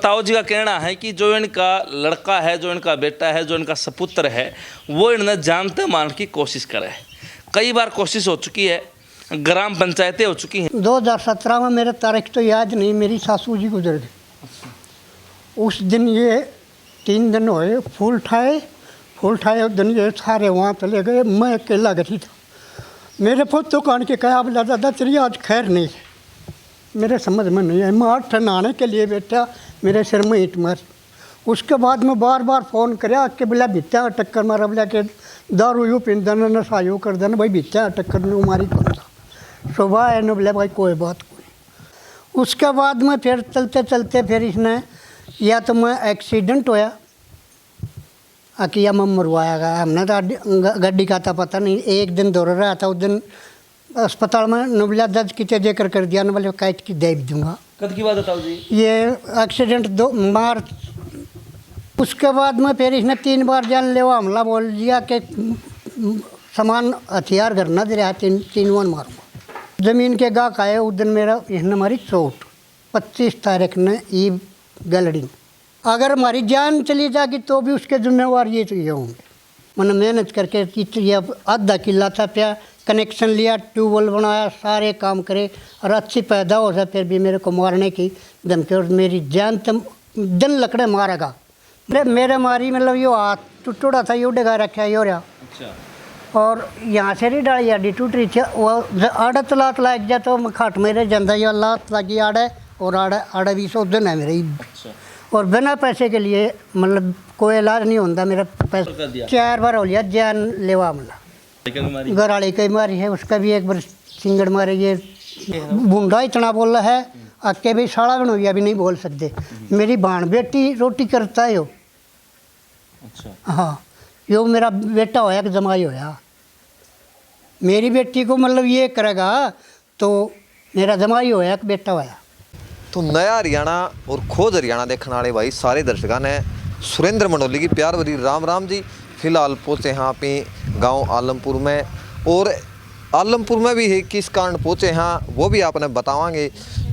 ताऊ जी का कहना है कि जो इनका लड़का है, जो इनका बेटा है, जो इनका सपुत्र है, वो इन्हें जानते मान की कोशिश करे। कई बार कोशिश हो चुकी है, ग्राम पंचायतें हो चुकी हैं। 2017 में मेरा तारीख तो याद नहीं, मेरी सासू जी गुजर गई। उस दिन ये 3 दिन हुए फूल ठाए उस दिन ये सारे वहाँ चले गए, मैं अकेला गई था। मेरे पुत्र कान के कहा बोला दादा तेरी आज खैर नहीं है। मेरे समझ में नहीं है, मैं 8 नहाने के लिए बैठा, मेरे सिर में ईंट मार। उसके बाद मैं बार बार फ़ोन कराया कि बोला भित्या टक्कर मारा, बोला कि दारू यूँ पींदा न नशा यूँ कर देना भाई, भित्या टक्कर नहीं मारी कौन सा सुबह है न, बोला भाई कोई बात कोई। उसके बाद में फिर चलते चलते फिर इसने या तो मैं एक्सीडेंट होया अकिया में मरवाया गया। हमने तो गड्डी का था पता नहीं, एक दिन दौड़ रहा था, उस दिन अस्पताल में नबला दर्ज की जिक्र कर दिया, न बोले कैट की दे दूँगा। कद की बात बताओ जी? ये एक्सीडेंट 2 मार्च। उसके बाद में फिर इसने 3 बार जानलेवा हमला बोल दिया कि सामान हथियार घर न दे रहा, 3 मारूंगा। ज़मीन के गाहक आए, उस दिन मेरा इसने मारी चोट 25 तारीख ने ई गलड़ी। अगर हमारी जान चली जाएगी तो भी उसके जिम्मेवार ये होंगे। मैंने मेहनत करके ये आधा किला था प्या, कनेक्शन लिया, ट्यूबवेल बनाया, सारे काम करे और अच्छी पैदा हो जाए, फिर भी मेरे को मारने की धमकी और मेरी जान तम दिन लकड़े मारेगा। मेरे मारी मतलब यो हाथ टूटा था, यो डगा रखा यो रहा। अच्छा। और यहाँ से नहीं डाली आड़ी टूट रही थी, वो आड़े तलात लाग जाए तो खाट मेरे जाता ये लात लगी आड़े और आड़े 20 दिन है मेरे। अच्छा। और बिना पैसे के लिए मतलब कोई इलाज नहीं होता मेरा। पैसा 4 बार हो लिया जान लेवा हमला। घर वाली कई मारी है, उसका भी एक बार सिंगड़ मारे। ये बूंदा इतना बोल रहा है आके भी साड़ा बनोया भी नहीं बोल सकते। मेरी भाण बेटी रोटी करता है यो। अच्छा। हाँ, यो मेरा बेटा होया कि जमाई होया। मेरी बेटी को मतलब ये करेगा तो मेरा जमाई होया कि बेटा होया। तो नया हरियाणा और खोज हरियाणा देखने वाले भाई सारे दर्शकों ने सुरेंद्र मंडोली की प्यार भरी राम राम जी। फिलहाल पहुँचे यहाँ पे गांव आलमपुर में, और आलमपुर में भी है किस कारण पहुँचे यहाँ वो भी आपने बतावांगे।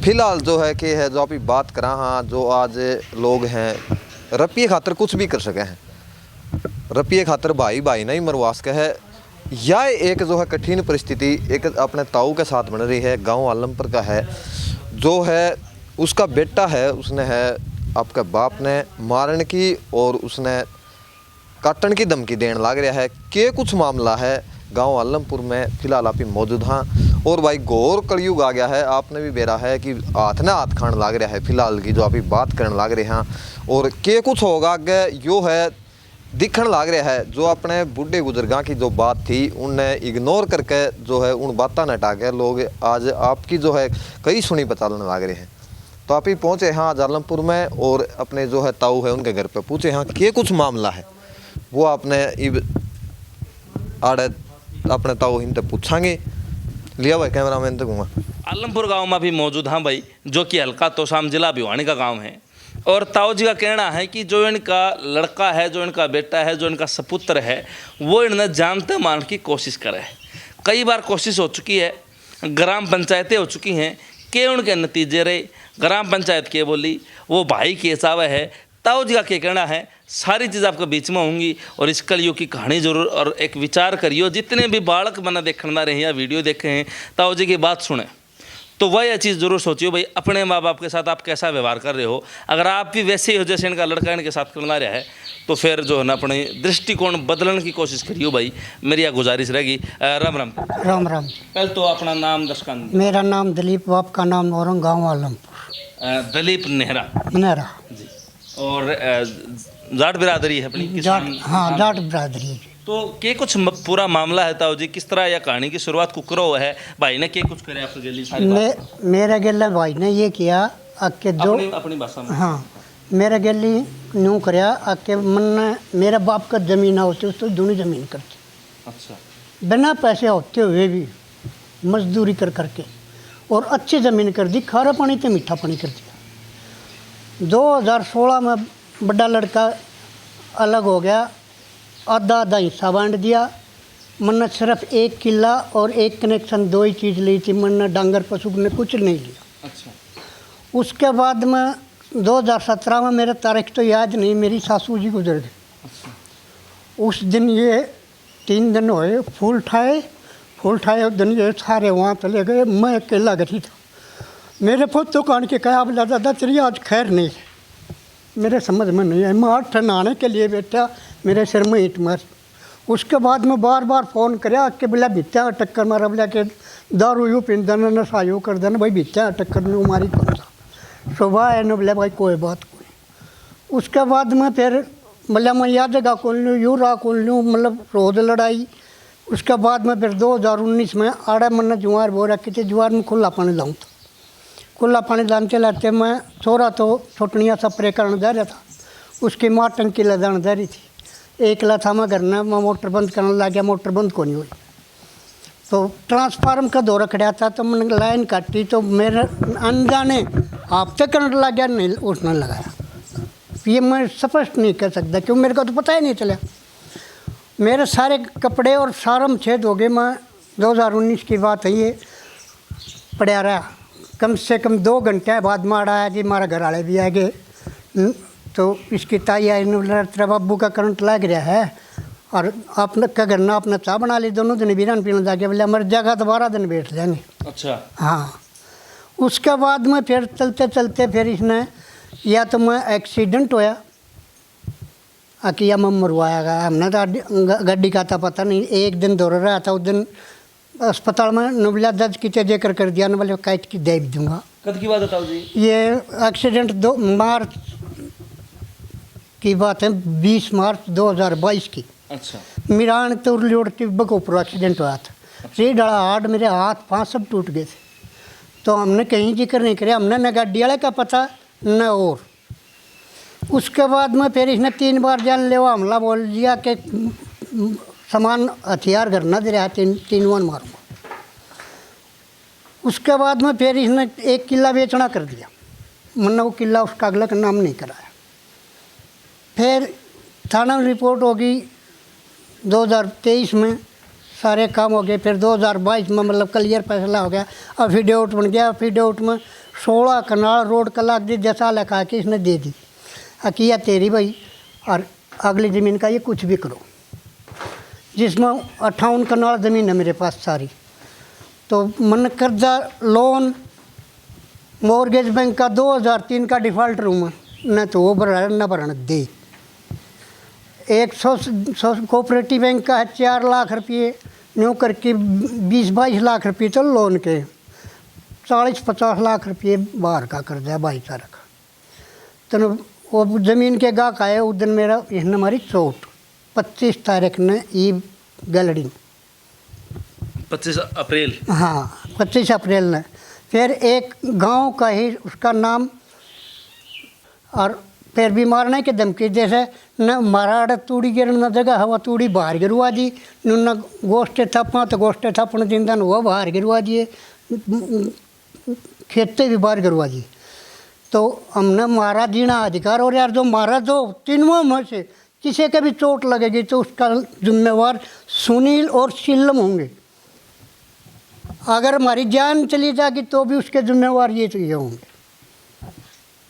फिलहाल जो है कि है जो आप बात करा हाँ, जो आज लोग हैं रुपये खातर कुछ भी कर सके हैं, रुपये खातर भाई भाई नहीं मरवा सके है। यह एक जो है कठिन परिस्थिति एक अपने ताऊ के साथ बन रही है। गाँव आलमपुर का है, जो है उसका बेटा है, उसने है आपके बाप ने मारने की और उसने काटन की धमकी देने लग रहा है। के कुछ मामला है गांव आलमपुर में फिलहाल आप ही मौजूद हाँ। और भाई घोर कलयुग आ गया है, आपने भी बेरा है कि हाथ ना हाथ खान लग रहा है फिलहाल की जो आप ही बात करने लग रहे हैं। और के कुछ होगा आगे यो है दिखण लग रहा है। जो अपने बूढ़े बुजुर्गों की जो बात थी उनने इग्नोर करके जो है उन बातों ने हटा के लोग आज आपकी जो है कई सुनी बताने लग रहे हैं। तो आप ही पहुँचे हाँ आज आलमपुर में, और अपने जो है ताऊ है उनके घर पे पूछे हाँ के कुछ मामला है वो आपने आड़े अपने ताऊ हिंद पूछांगे। लिया भाई कैमरा मैन तक आलमपुर गांव में भी मौजूद हाँ भाई, जो कि हल्का तोशाम जिला भिवानी का गांव है। और ताऊ जी का कहना है कि जो इनका लड़का है, जो इनका बेटा है, जो इनका सपुत्र है, वो इन्हें जानते मान की कोशिश करे। कई बार कोशिश हो चुकी है, ग्राम पंचायतें हो चुकी हैं, के उनके नतीजे रहे। ग्राम पंचायत के बोली वो भाई के हिसाब है। ताऊ जी का क्या कहना है, सारी चीज़ आपके बीच में होंगी और इस कलियुग की कहानी जरूर और एक विचार करियो। जितने भी बालक बना देखना रहे या वीडियो देखे हैं, ताऊ जी की बात सुने तो वह यह चीज़ जरूर सोचियो भाई अपने माँ बाप के साथ आप कैसा व्यवहार कर रहे हो। अगर आप भी वैसे ही हो जैसे इनका लड़का इनके साथ करना रहा है तो फिर जो है ना अपने दृष्टिकोण बदलने की कोशिश करियो भाई, मेरी यह गुजारिश रहेगी। राम राम। राम राम। पहले तो अपना नाम दर्शकान। मेरा नाम दिलीप, बाप का नाम नौरंग, गाँव आलमपुर। दिलीप नेहरा जी। और जाट बिरादरी है अपनी? जाट, हाँ जाट बिरादरी है। तो के कुछ पूरा मामला है ताऊ जी, किस तरह या कहानी की शुरुआत कुकरो है भाई ने के कुछ करे आपके गली सारी मेरा गेला भाई ने ये किया आके जो अपनी भाषा में हाँ मेरा गेली न्यू कराया आके मन मेरा बाप का जमीन होती उसको दोनों जमीन करती। अच्छा। बिना पैसे होते हुए भी मजदूरी कर करके और अच्छी ज़मीन कर दी, खारा पानी तो मीठा पानी कर दिया। 2016 में बड़ा लड़का अलग हो गया, आधा आधा हिस्सा बांट दिया। मैंने सिर्फ 1 किला और 1 कनेक्शन 2 ही चीज़ ली थी। मैंने डांगर पशु ने कुछ नहीं लिया। अच्छा। उसके बाद में 2017 में, मेरे तारीख तो याद नहीं, मेरी सासू जी गुजर गई। उस दिन ये 3 दिन हुए फूल ठाए उस दिन ये सारे वहाँ चले गए, मैं अकेला गई था। मेरे पोतों कान के कहा, बोला दादा तेरी आज खैर नहीं है। मेरे समझ में नहीं है, मैं 8 नहाने के लिए बैठा, मेरे सिर में ईंट मार। उसके बाद मैं बार बार फ़ोन कराया कि बोला भित्ता टक्कर मारा, बोला कि दारू यूँ पींदा न नशा यूँ कर देना भाई, भित्ता टक्कर नहीं मारी कौन सा। सुबह है न, बोला भाई कोई बात कोई। उसके बाद में फिर बोला मैं यह जगह खोल लूँ, यूँ राह खोल लूँ, मतलब रोज़ लड़ाई। उसके बाद में फिर 2019 में आड़ा मन जुआर बो रखी थी, जुआर में खुला पानी लाऊँ था। खुला पानी लाते लाते मैं छोरा तो छोटनिया स्प्रे करने जा रहा था, उसकी माँ टंकी लगाने जा रही थी। एकला था मैं घर में, मैं मोटर बंद करने लग गया, मोटर बंद को नहीं हुई। तो ट्रांसफार्म का दौरा खड़ा था, तो मैंने लाइन काटी, तो मेरे अनजाने हफ्ते करंट लग गया, नहीं उसने लगाया। ये मैं स्पष्ट नहीं कर सकता क्यों, मेरे को तो पता ही नहीं चला। मेरे सारे कपड़े और सारम छेद हो गए। मैं 2019 की बात है, ये पड़ा रहा। कम से कम 2 घंटे बाद मार आया जी, हमारा घर वाले भी आ गए। तो इसकी ताई आई ने बोला तेरा बाबू का करंट लग रहा है और आपने का घर ना अपना चाह बना ली, दोनों दिन बीरान पीने जाके, बोले मर जाएगा तो 12 दिन बैठ जाएंगे। अच्छा। हाँ। उसके बाद में फिर चलते चलते फिर इसने, या तो मैं एक्सीडेंट होया अकिया में मरवाया गया, हमने तो गड्डी का था पता नहीं। एक दिन दौड़ रहा था, उस दिन अस्पताल में नबला दर्ज की जिक्र कर दिया, न बोले कैद की दे भी दूँगा। कब की बात बताओ जी? ये एक्सीडेंट 2 मार्च की बात है, 20 मार्च 2022 की। अच्छा। मिरान तो रोड के बकोपुर एक्सीडेंट हुआ था। री डाला हार्ट, मेरे हाथ पाँव सब टूट गए थे। तो हमने कहीं जिक्र नहीं किया, हमने न गाड़ी वाले का पता न और। उसके बाद में फिर इसने 3 बार जानलेवा हमला बोल दिया कि सामान हथियार घर न दे रहा, 3 वन मारूंगा। उसके बाद में फिर इसने 1 किला बेचना कर दिया, मैंने वो किला उसका अगला का नाम नहीं कराया। फिर थाना में रिपोर्ट होगी 2023 में, सारे काम हो गए। फिर 2022 में मतलब क्लियर फैसला हो गया, एफिडेविट बन गया। एफिडेविट में 16 कनाल रोड कलाक दी, जैसा लिखा के इसने दे दी, अकिया तेरी भाई और अगली ज़मीन का ये कुछ भी करो। जिसमें 58 कनाल ज़मीन है मेरे पास सारी। तो मन कर्जा लोन मॉर्गेज बैंक का 2003 का डिफ़ॉल्ट रूम, न तो वो भरा न भरने दे। 100 कोऑपरेटिव बैंक का है 4 लाख रुपये, न्यू करके 20-22 लाख रुपये तो लोन के, 40-50 लाख रुपये बाहर का कर्जा है भाईचारा का। तो वो ज़मीन के गाहक आए, उस दिन मेरा इसने हमारी चोट 25 तारीख ने ई गलड़ी, 25 अप्रैल। हाँ 25 अप्रैल ने। फिर एक गांव का ही उसका नाम, और फिर भी मारने की धमकी, जैसे न मारा तूड़ी गिरना जगह हवा तूड़ी बाहर गिरवा दी, न गोष्ठे थप्पा तो गोष्ठे थप्पण जिंदन वो बाहर गिरवा दिए, खेते भी बाहर गिरवा दिए। तो हमने मारा जीना अधिकार, और यार जो मारा तो तीनों में से किसी का भी चोट लगेगी तो उसका जिम्मेवार सुनील और शिल्लम होंगे। अगर हमारी जान चली जाएगी तो भी उसके जिम्मेवार ये तो ये होंगे।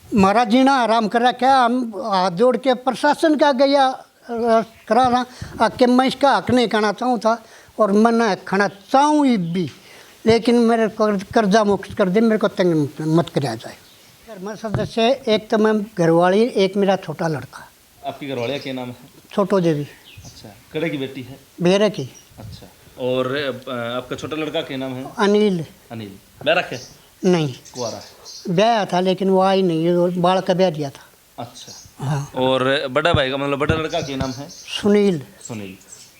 हमारा जीना आराम कर रखा है। हम हाथ जोड़ के प्रशासन का गया कराना कि मैं इसका हक नहीं खाना चाहूँ था, और मैं न खाना चाहूँ भी, लेकिन मेरे को कर्जा मुक्त कर दे, मेरे को तंग मत कराया जाए। घर में सदस्य एक तो मैं घरवाली, एक मेरा छोटा लड़का। आपकी घरवाली क्या नाम है? छोटो देवी। अच्छा। कड़े की बेटी है? बेरे की। अच्छा। और आपका छोटा लड़का क्या नाम है? अनिल। अनिल। बैरक है? नहीं, कुआरा है। ब्याह था लेकिन वो आई नहीं, बाल का ब्याह दिया था। अच्छा। हाँ। और बड़ा भाई का मतलब बड़ा लड़का क्या नाम है? सुनील। सुनील।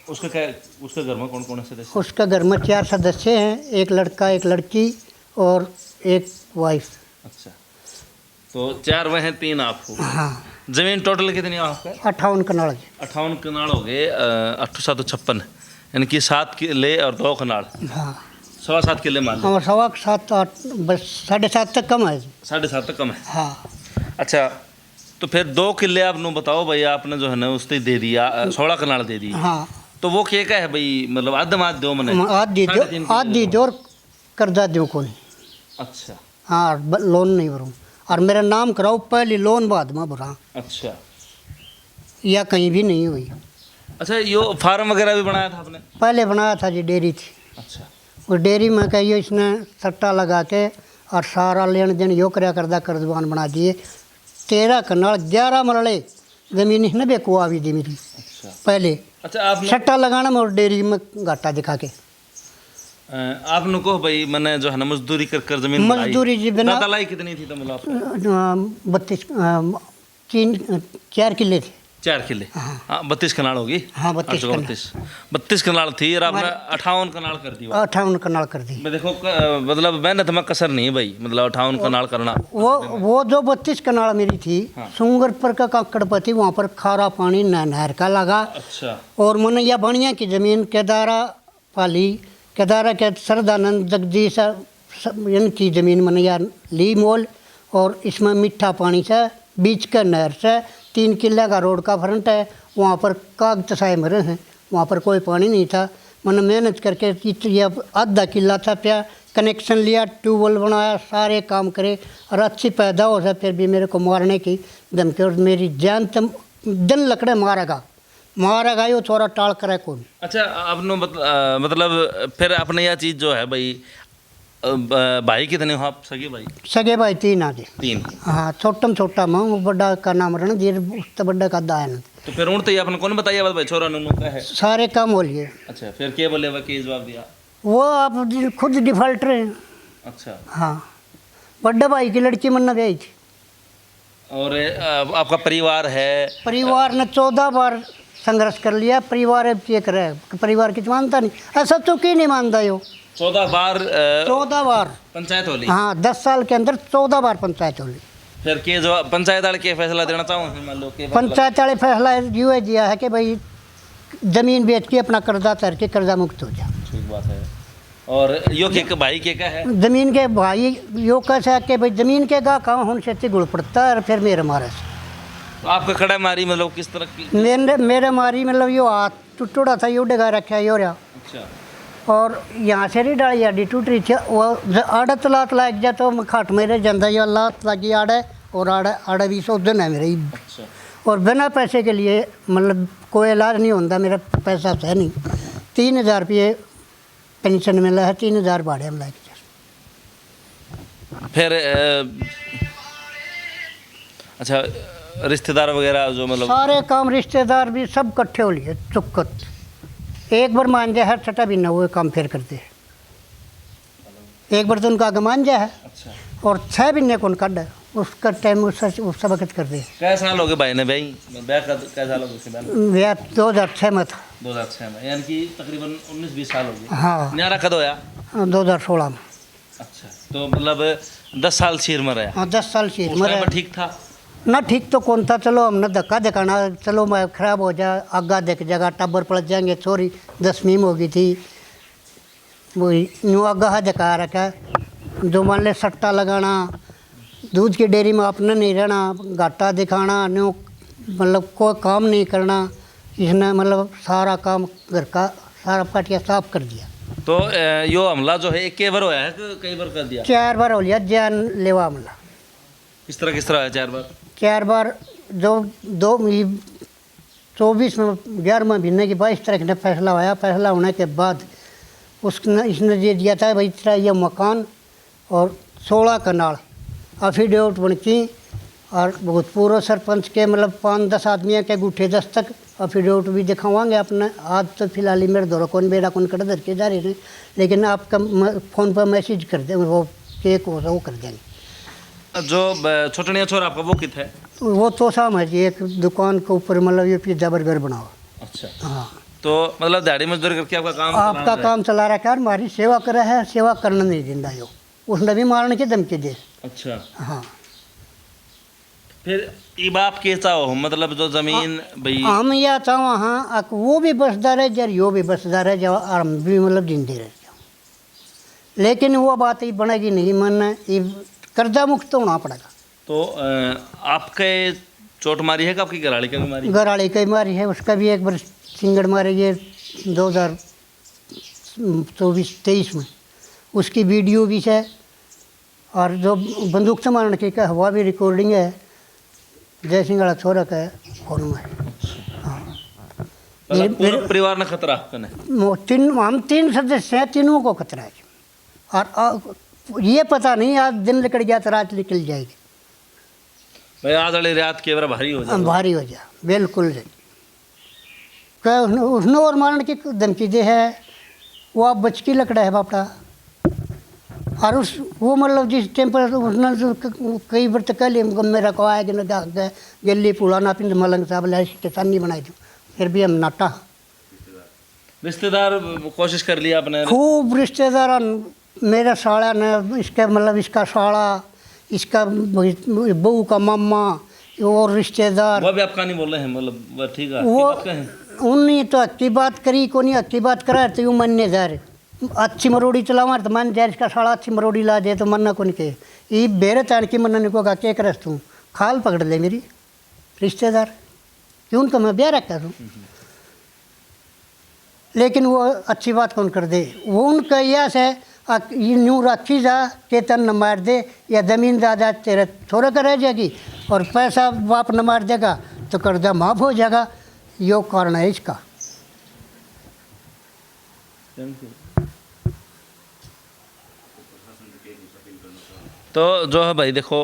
उसका क्या, उसके घर में कौन कौन है सदस्य? उसका घर में 4 सदस्य हैं, एक लड़का एक लड़की और एक वाइफ। अच्छा। तो 4 वह हैं, 3 आप हो। हाँ। जमीन टोटल कितनी है आपका? 58 कनाल। 58 कनाल हो गए। 8-7-56, यानी कि 7 किले और 2 कनाल। हाँ। 7.25 किले मान लो। हमारा 7.25 बस 7.5 तक कम है। 7.5 तक कम है। हाँ। अच्छा। तो फिर 2 किले आप नो बताओ भाई, आपने जो है ना उसने दे दिया, 16 कनाल दे दी। हाँ। तो वो क्या है भाई, मतलब आध दो मैंने? आधी दो और कर्जा दो को नहीं। अच्छा। हाँ, लोन नहीं भरूँ। और मेरा नाम कराओ पहले लोन बाद में भरा, अच्छा या कहीं भी नहीं हुई। अच्छा, यो फार्म वगैरह भी बनाया था आपने? पहले बनाया था जी, डेयरी थी, अच्छा उस डेयरी में कहियो इसने सट्टा लगा के और सारा लेन देन यो करया करदा कर्जबान बना दिए। 13 कनाल 11 मरले ज़मीन इसने बेकुआ भी दी मेरी अच्छा पहले, अच्छा। आपने सट्टा लगाना में और डेयरी में घाटा दिखा के। आपने को भाई मैंने जो है ना मजदूरी कर जमीन बनाई। मजदूरी जी बिना दलाई कितनी थी तो मतलब आपको? 4 किले थे। 4 किले, हाँ 32 कनाल होगी। हाँ, 32 कनाल। 32 कनाल थी और आपने 58 कनाल कर दी। 58 कनाल कर दी। मैं देखो मतलब मेहनत में कसर नहीं है भाई, मतलब 58 कनाल करना। वो जो 32 कनाल मेरी थी, सुंगरपुर का काकड़पति, वहाँ पर खारा पानी नहर का लगा। अच्छा। और मैंने यह बढ़िया की ज़मीन केदारा पाली, केदारा के सरदानंद जगदीश इनकी ज़मीन मैंने यार ली मोल, और इसमें मीठा पानी से बीच का नहर से 3 किले का रोड का फ्रंट है, वहाँ पर कागज साए मरे हैं, वहाँ पर कोई पानी नहीं था। मैंने मेहनत करके ये आधा किला था प्या, कनेक्शन लिया, ट्यूबवेल बनाया, सारे काम करे और अच्छी पैदा हो जाए, फिर भी मेरे को मारने की धमकी और मेरी जान तम दिन लकड़े मारेगा यो थोड़ा टाल करे कौन। अच्छा, आपने मतलब फिर आपने यह चीज़ जो है भाई, भाई कितने हो आप? सगे भाई? सगे भाई 3 आगे। 3? हाँ, छोटम छोटा मैं, वो बड़ा का नाम रहना जीर, उससे बड़ा का दायन। तो फिर उन तो ये आपने कौन बताया बात भाई, छोरा नुनू का है? सारे काम हो लिए। अच्छा, फिर क्या बोले वह, क्या जवाब दिया? वो आप खुद डिफॉल्टर हैं। अच्छा। हाँ, बड़ा भाई की लड़की मन्ना गई थी। और आपका परिवार है? परिवार ने 14 बार संघर्ष कर लिया, परिवार अब ये करे, परिवार की मानता नहीं, ऐसा तो क्यों नहीं मानता यो? 14 बार 14 बार पंचायत हो ली? हाँ, 10 साल के अंदर 14 बार पंचायत हो ली। फिर के जो पंचायत वाले के फैसला देना चाहूँ, मान लो के पंचायत वाले फैसला यूँ दिया है कि भाई ज़मीन बेच के अपना कर्जा तर के कर्जा मुक्त हो जा। ठीक बात है। और यो के भाई के क्या है? ज़मीन के भाई यो कैसा है कि भाई ज़मीन के गा कहाँ होने से गुड़ पड़ता है, और फिर मेरे मारे से तो आपका कड़ा मारी मतलब किस तरह की? मेरे मारी मतलब यो हाथ टूटा था, यो डगा रखा है यो रहा। अच्छा। और यहाँ से नहीं डाली आडी टूट रही थी, वो आड़त लात लाग जा तो खाट मेरे जंदा यो लात लगी आड़े, और आड़े भी शोधन है मेरे। अच्छा। और बिना पैसे के लिए मतलब कोई इलाज नहीं होता, मेरा पैसा है नहीं। 3000 रुपये पेंशन मिला है, 3000 भाड़े में लग। फिर अच्छा, रिश्तेदार वगैरह जो मतलब सारे काम रिश्तेदार भी सब इकट्ठे हो लिए चुक्कत, एक बार मान जाए हर छठा भी न हुए काम फिर करते हैं। एक बार तो उनका आगे मान जाए है, अच्छा। और 6 महीने को उनका उसका टाइम उस वक्त कर दे। कै साल हो गए भाई ने? भाई ब्याह का कै साल हो गए? ब्याह 2006 में था। 2006 में, यानी कि तकरीबन 19-20 साल हो गए। हाँ, न्यारा कद होया? 2016 में। अच्छा, तो मतलब 10 साल सीर में रहा? हाँ, 10 साल से उस टाइम पर ठीक था ना? ठीक तो कौन था, चलो हमने धक्का दिखाना, चलो मैं खराब हो जा, आगा देख जगह टब्बर पलट जाएंगे, छोरी 10वीं में हो गई थी, वही न्यू आगा दिखा रखा। जो मान ले सट्टा लगाना, दूध की डेयरी में अपने नहीं रहना, घाटा दिखाना, न्यू मतलब कोई काम नहीं करना, इसने मतलब सारा काम घर का सारा पाटिया साफ कर दिया। तो यो हमला जो है एक बार होया है कि कई बार कर दिया? 4 बार हो लिया जान लेवा हमला। किस तरह है 4 बार? 4 बार जो 24 में 11वें महीने की 22 तारीख ने फैसला आया। फैसला होने के बाद उसने इसने ये दिया था भाई तेरा ये मकान और 16 कनाल अफिडेविट बनकी, और भूतपूर्व सरपंच के मतलब 5-10 आदमियों के गुठे दस्तक अफिडेविट भी दिखावाएंगे अपने। आज तो फिलहाल ही मेरे दौरा कौन बेड़ा कौन कर धर के जा रहे हैं, लेकिन आपका फ़ोन पर मैसेज कर देंगे, वो केक हो वो कर देंगे। जो छोटनिया छोरा आपका वो कित है? वो तो साम है जी, एक दुकान के ऊपर मतलब ये पिज्जा बर्गर बनाओ। अच्छा। हाँ, तो मतलब दिहाड़ी मजदूरी करके आपका काम चला रखा है, हमारी सेवा कर रहा है, सेवा करना नहीं देता यो, उसने भी मारने की धमकी दे। अच्छा। हाँ, फिर ये बाप कैसा हो मतलब जो जमीन भाई? हम या चाहो हाँ वो भी बसदार है जर यो भी बसदार है, जब हम भी मतलब जिंदे रह जाओ, लेकिन वो बात ही बनेगी नहीं, मन ये कर्जा मुक्त होना पड़ेगा। तो आपके चोट मारी है कि आपकी घराड़ी का भी मारी? घराड़ी का मारी है, उसका भी एक बार सिंगड़ मारे ये 2024-23 में, उसकी वीडियो भी है और जो बंदूक से मारने की का हवा भी रिकॉर्डिंग है जय सिंह वाला छोरा का है फोन में। हाँ मतलब पूरे परिवार ने खतरा कने हम 3 सदस्य हैं, तीनों को खतरा है। और ये पता नहीं आज दिन निकल गया तो रात निकल जाएगी। भाई आज वाली रात के भारी हो जाए, भारी हो जा बिल्कुल जी। क्या उसने और मारने की धमकी दे है, वो आप बचकी लकड़ा है बापड़ा। और उस वो मतलब जिस टाइम पर उसने कई बार तो कह लिया मेरा को आया कि न गली पुराना पिंड मलंग साहब ले नहीं बनाई थी, फिर भी हम नाटा। रिश्तेदार कोशिश कर लिया आपने? खूब रिश्तेदार, मेरा साला ने इसका मतलब इसका साला, इसका बहू का मामा और रिश्तेदार। वो भी आपका नहीं बोल रहे हैं? मतलब ठीक है वो उन्हीं तो अच्छी बात करी को नहीं अच्छी बात करा तो यूँ मनने जा रहे अच्छी मरोड़ी चलावा तो मन जा इसका साला अच्छी मरोड़ी ला दे तो मन्ना को नहीं कहे ये बेरे तान की मन्ना नहीं को का क्या करस तू खाल पकड़ ले मेरी रिश्तेदार क्यों तो मैं ब्याह रखा हूँ। लेकिन वो अच्छी बात कौन कर दे, वो उनका यस है यूँ रखी जा चेतन न मार दे या ज़मीन दादा तेरे थोड़ा का रह जाएगी और पैसा बाप न मार देगा तो कर्जा माफ़ हो जाएगा। यो कारण है इसका। तो जो है भाई देखो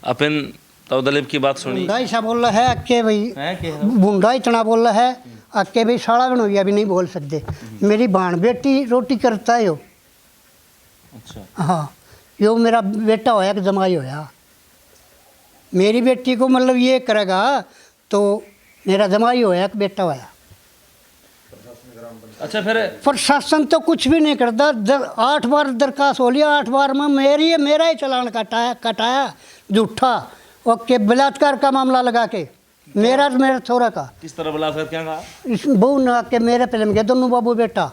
अपन तो दलीप की बात सुनी, बुंडा ऐसा बोल रहा है अक्के भाई, बुंडा इतना बोल रहा है अक्के भाई साड़ा बनोया भी नहीं बोल सकते। मेरी भाण बेटी रोटी करता है यो। अच्छा हाँ यो मेरा बेटा होया कि जमाई होया, मेरी बेटी को मतलब ये करेगा तो मेरा जमाई होया कि बेटा होया। अच्छा फिर प्रशासन तो कुछ भी नहीं करता। 8 बार दरखास्त हो लिया, 8 बार में मेरा ही चालान कटाया झूठा ओके बलात्कार का मामला लगा के मेरा छोरा का। किस तरह बलात्कार क्या कहा? इस बहू ने आके मेरे पे गया दोनों बाबू बेटा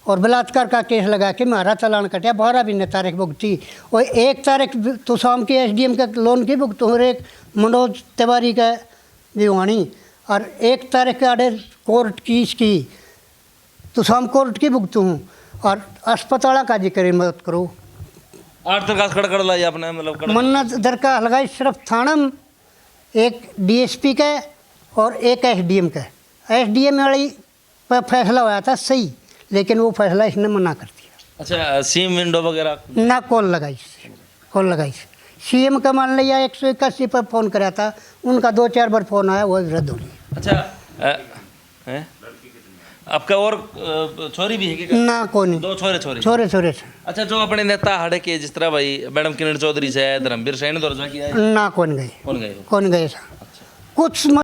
और बलात्कार का केस लगा के मेरा चालान कटा। 12 भी ने तारीख भुगती और 1 तारीख तो शाम के SDM का लोन की भुगत और एक मनोज तिवारी का दीवानी और 1 तारीख के आड़े कोर्ट की इसकी तो शाम कोर्ट की भुगत हूँ और अस्पताल का जिक्र मदद करो। 8 दरखास्त कर लाई आपने? मतलब मन्नत दरखास्त लगाई सिर्फ थाना में, एक DSP का और एक SDM का। SDM वाली पर फैसला हुआ था सही, लेकिन वो फैसला इसने मना कर दिया। अच्छा सीम विंडो वगैरह ना कॉल लगाई CM का मान लिया 181 पर फ़ोन कराया था, उनका 2-4 बार फ़ोन आया वो रद्द हो गया। अच्छा आपका और छोरी भी है क्या? ना कौन 2 छोरे छोरे। अच्छा जो अपने नेता हड़े के जिस तरह भाई मैडम किरण चौधरी से धर्मवीर सैन दौर किया है ना कौन गए कौन गए? कुछ